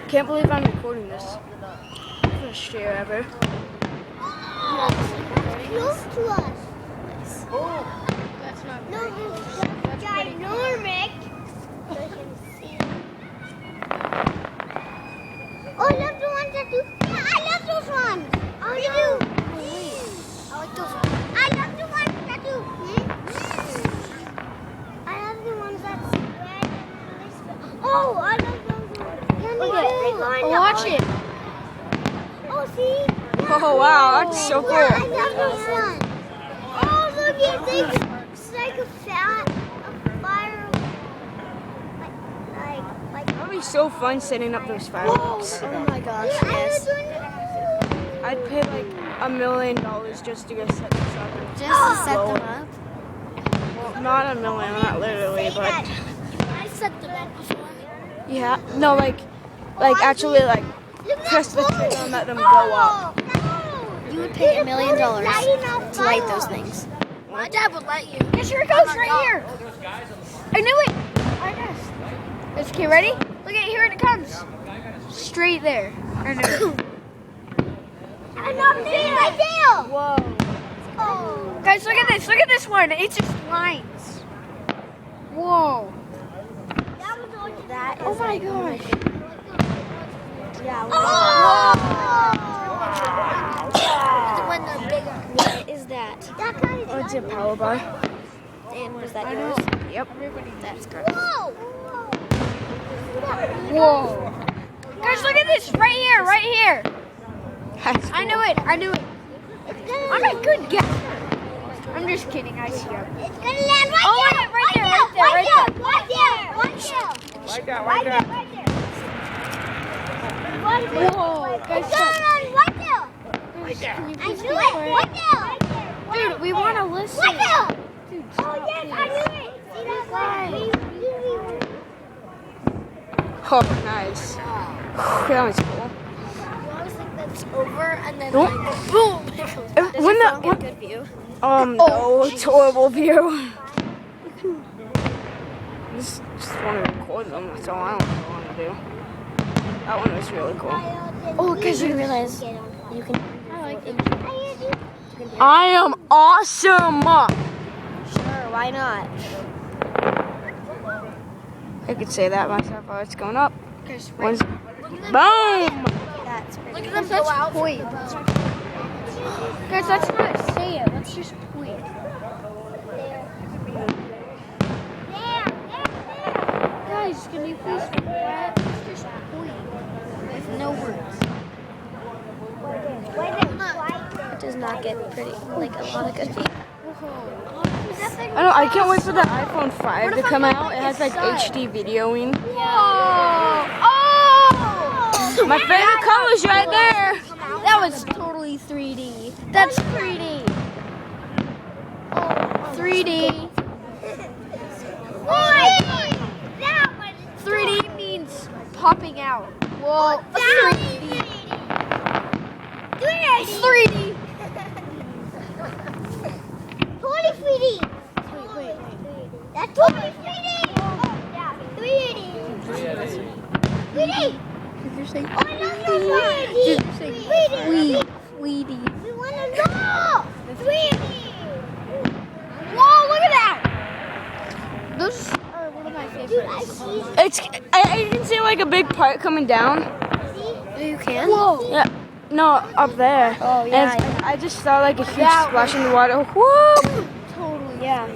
Can't believe I'm recording this. First year ever. Close to us. Oh, that's not No, very this close. is That's pretty close. ginormic. Oh, I love the ones that do. Yeah, I love those ones. Oh, you do. I like those ones. I love the ones that do. I love the ones that spread. Oh, I love those ones. Look at it. Watch it. Oh, see? Oh wow, that's so cool. Yeah, I love those ones. Oh, look at this. It's like a fire. That'd be so fun setting up those fireworks. Oh my gosh, Yeah, yes. I'd pay like $1 million just to go set this up. Just to set them up. Well, not $1 million, not literally, but I set the bed before. yeah. No, like actually like press the trigger and let them go up. You would pay $1 million to light those things. My dad would let you. Yes, here it goes, right here. I knew it. I guessed. It's okay, ready? Look at here it comes. Straight there. I knew it. I knocked it right there. Whoa. Oh. Guys, look at this. Look at this one. It's just lines. Whoa. That is Oh my gosh. Yeah. The one the bigger. What is that? That guy is Oh, it's a power bar. And was that yours? Yep. That's correct. Whoa. Whoa. Guys, look at this. Right here. Right here. I knew it. I knew it. I'm a good guy. I'm just kidding. I see him. It's gonna land right Oh, there. right there, right there, right there. Right there. Like that, Right like there. that. Right there. Whoa. Guys, It's gonna land right there. can you I please knew be it. quiet? Right there. Dude, we want to listen. Right there. Dude, Oh stop, yes, please. I knew it. See that guy? Oh, nice. That was cool. You always think that's over and then Nope. like, boom. Does When your the- phone get a good view? No, it's horrible view. Just want to record them, that's all I want to do. That one was really cool. Oh, because you realize you can. I like it. I am awesome! Sure, why not? I could say that myself while it's going up. Because Boom! that's look at them go out. Point. Guys, let's not say it. Let's just point. Guys, can you please let's just point with no words. It does not get pretty like a lot of good view. I can't wait for the iPhone 5 to come out. It has like HD videoing. Whoa! Oh! My favorite color's right there. That was totally 3D. That's 3D. 3D. 3D means popping out. Whoa. 3D. 3D. Totally 3D. Wait. That's totally 3D. Yeah, 3D. 3D. Did you say? Oh, I love those ones. Did you say 3D? We want to know. 3D. Whoa! Look at that. Those are one of my Dude, I favorites. see. I can see like a big part coming down. You can? Whoa. Yeah. No, up there. Oh, And yeah, I just saw like a huge That splash in the water. Woo! Totally. Yeah.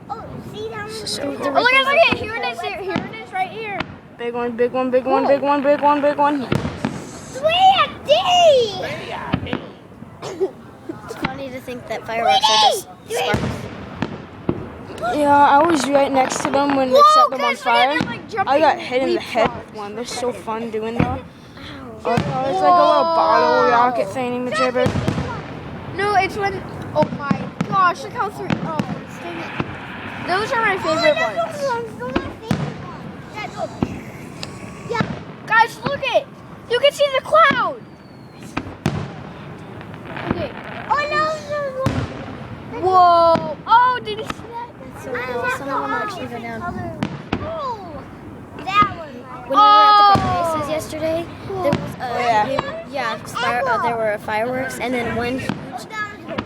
Oh, see that one? So Oh, cool. look at here it is. Here it is right here. Big one, big one, big one, big one, big one, big one. 3D. It's funny to think that fireworks are just sparks. Yeah, I was right next to them when they set them on fire. I got hit in the head leapfrogs. with one. They're so fun doing that. Oh, it's like a little bottle rocket thingy-majigger. No, it's when. Oh my gosh! Look how dang it. Those are my favorite ones. Yeah. Guys, look it. You can see the cloud. Okay. Oh no, Whoa! Oh, did you see that? That's so cool. Some of them actually go down. Oh, that one. When we were at the couple races yesterday? There was there were fireworks, and then one huge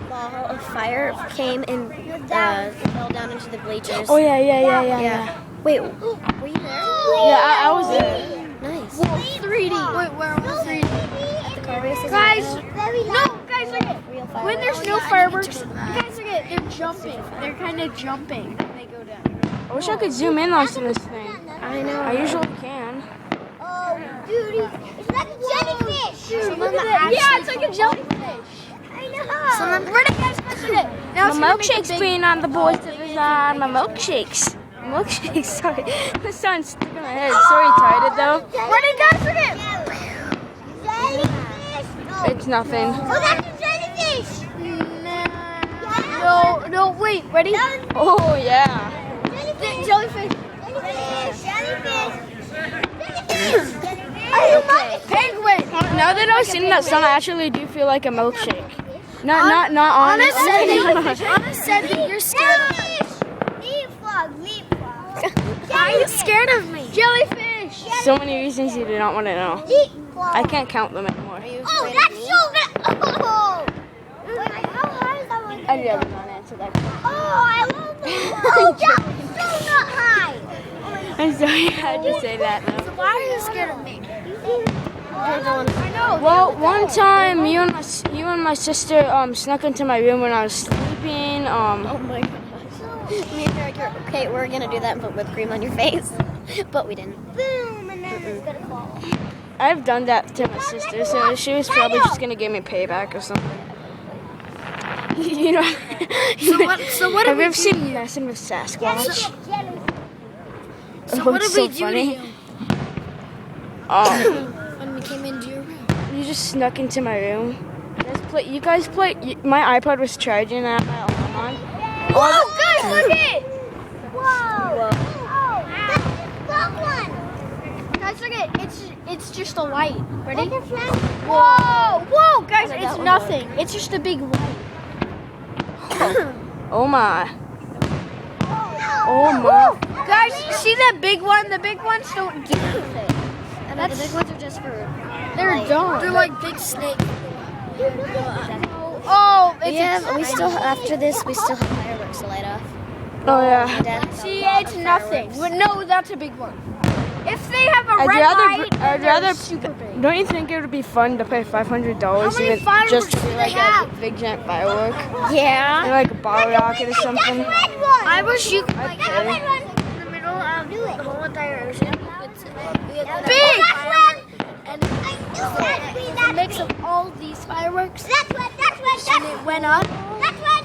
ball of fire came and fell down into the bleachers. Oh yeah. Wait, were you there? Yeah, I was there. Nice. 3D. Wait, where was 3D? At the car races. Guys, Very no, loud. guys, look at Real when there's no fireworks. You guys look at they're jumping. They're kind of jumping when they go down. I wish I could zoom in onto this thing. I know. I usually can. Oh, dude, it's like a jellyfish. Dude, look at that. Yeah, it's like a jellyfish. I know. Where the guys look at it? Now it's My gonna make a milkshake's big- being on the boys to the side. My milkshakes. Milkshakes, sorry. This sounds stuck in my head. So retarded though. Where the guys look at? Jellyfish. No. It's nothing. Oh, that's a jellyfish. No, wait, ready? Oh yeah. Jellyfish. Jellyfish. Penguin. Now that I've seen that song, I actually do feel like a milkshake. Not honest. Anna said that you're scared of me. Leapfrog. Are you scared of me? Jellyfish. So many reasons you do not want to know. Leapfrog. I can't count them anymore. Oh, that's so good. Oh. How high is that one? I never not answer that question. Oh, I love that. Oh, that was so not high. I'm sorry, I had to say that though. Why are you scared of me? I know. Well, one time you and my sister snuck into my room when I was sleeping. Oh my gosh. Me and Eric are okay, we're gonna do that and put whipped cream on your face. But we didn't. Boom, and then it's gonna fall. I've done that to my sister, so she was probably just gonna give me payback or something. You know. So what Have did you we ever seen Messing with Sasquatch? So what It's did we so do funny. to you Oh. when we came into your room? You just snuck into my room. You guys play. My iPod was charging and I had my alarm on. Whoa, guys, look it! Whoa. Oh, that's the long one. Guys, look it. It's just a light. Ready? Like a flash. Whoa, guys, it's nothing. It's just a big light. Oh my. Oh, Oh my. Guys, you see that big one? The big ones don't do anything. And the big ones are just for They're dumb. They're like big snakes. dude, look at that. Oh, it's we still after this we still have fireworks to light off. Oh yeah. Dad, See, it's nothing. But no, that's a big one. If they have a I'd red light, then I'd they're rather. super big. Don't you think it would be fun to pay $500 How many even fireworks just to do be they like have? a big giant firework, Yeah. or like a bottle rocket or something? That's the red one. I wish you could I'd like That's the red pay. one. in the middle of the whole entire ocean. Big. Big! And I knew that'd be A that mix big. of all these fireworks. That's what. And it went up. That's what.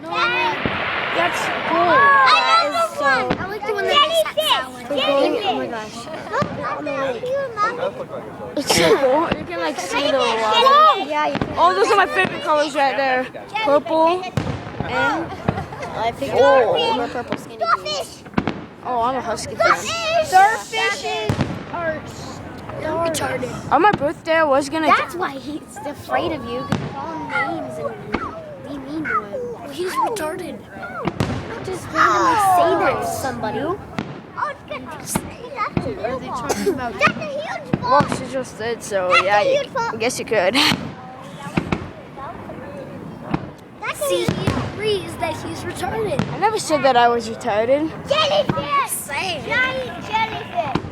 No, That's cool. I know the one. I like the one that makes that sound. Jellyfish. Oh my gosh. Look at you, Mom. It's so cool. You can like see the water. Jellyfish. Yeah, you can. Oh, those are my favorite colors right there. Purple and I figured we're purple skinny jeans. Starfish. oh, I'm a husky fan. Starfishes are retarded. On my birthday, I was gonna. That's why he's afraid of you. 'Cause you call him names and be mean to him. He's retarded. Not just randomly say that to somebody. Oh, it's good. That's a little ball. Talking about That's a huge ball. Well, she just did, so That's yeah, a huge ball. I guess you could. That's See, a he agrees that he's retarded. I never said that I was retarded. jellyfish. Saying. Giant jellyfish.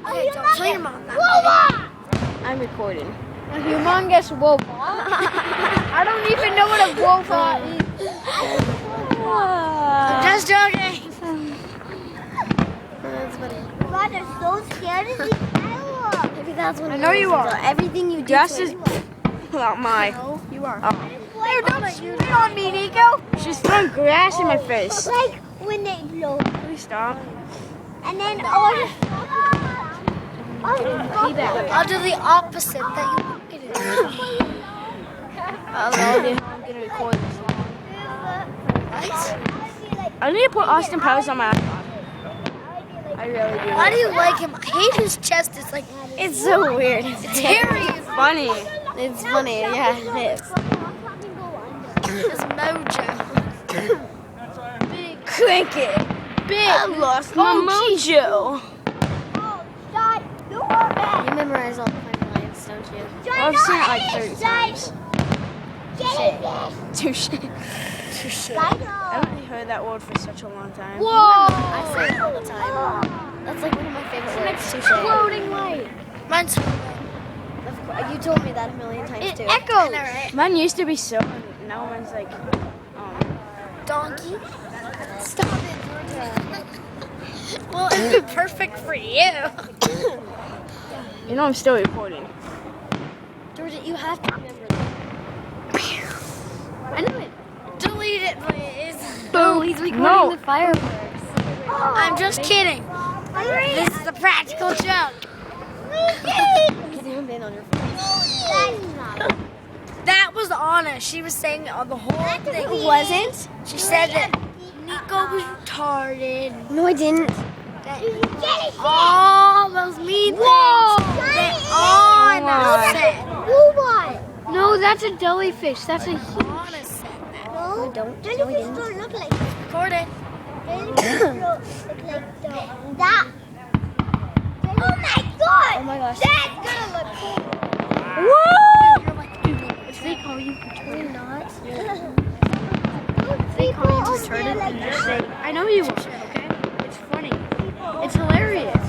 Okay, don't tell your mom that. Whoa! I'm recording. A humongous wolf. I don't even know what a wolf is. Just joking. That's funny. God, they're so scared of these fireworks. Maybe that's when I know you are. Everything you do. Grass to is it. not my. No, you are. Oh. There, don't spit on me, Nico. She's throwing grass in my face. Like when they blow. Please stop. And then all I'll do the opposite that you want me to do. I'm gonna record this. I need to put Austin Powers on my iPod. I really do. Why do you like him? I hate his chest. It's like It's so weird. it's hairy. Funny. It's funny. Yeah, it is. His mojo. Big, Crank it. big. I lost my mojo. Oh, God. memorize all the funny lines, don't you? Well, I've seen it like 30 times. Jellyfish. Touche. I haven't heard that word for such a long time. Whoa! I say it all the time. That's like one of my favorite words. Touche. Exploding light. Mine's. Of course, you told me that a million times It too. echoes. Right? Mine used to be so, and now mine's like, Donkey. Stop it, Georgia. Well, it'd be perfect for you. you know I'm still recording. Georgia, you have to remember that. I knew it. Delete it, please. Oh, he's recording No. the fireworks. I'm just kidding. This is a practical joke. Can't even been on your phone. That was Anna. She was saying the whole thing. It wasn't? She said that Nico was retarded. No, I didn't. All those mean things that Anna said. Who won? No, that's a jellyfish. That's a huge. No, No, don't. No, I jellyfish didn't. don't look like Record it. jellyfish look like that. Oh my god! Oh my gosh. That's gonna look cool. You're like, if they call you retarded, Not. if they call you retarded, then just say, I know you will, okay? It's funny. It's hilarious.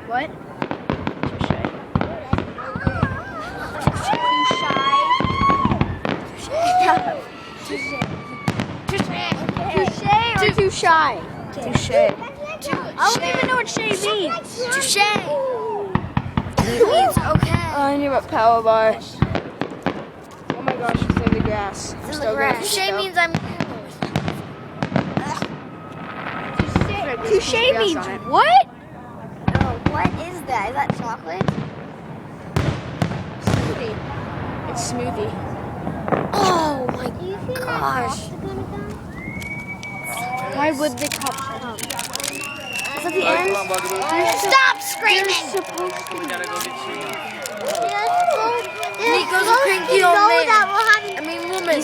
What? Touche or too shy? Touche. I don't even know what shay means. Touche. It means okay. I knew about power bars. Oh my gosh, it's in the grass. I'm in the still grass. gonna Touche go. means I'm Touche means what? Oh, what is that? Is that chocolate? Smoothie. It's smoothie. Oh my Do you feel gosh. like gonna come? Why would the cups come? Is that the end? Stop screaming! Nico's a cranky old man. I mean woman.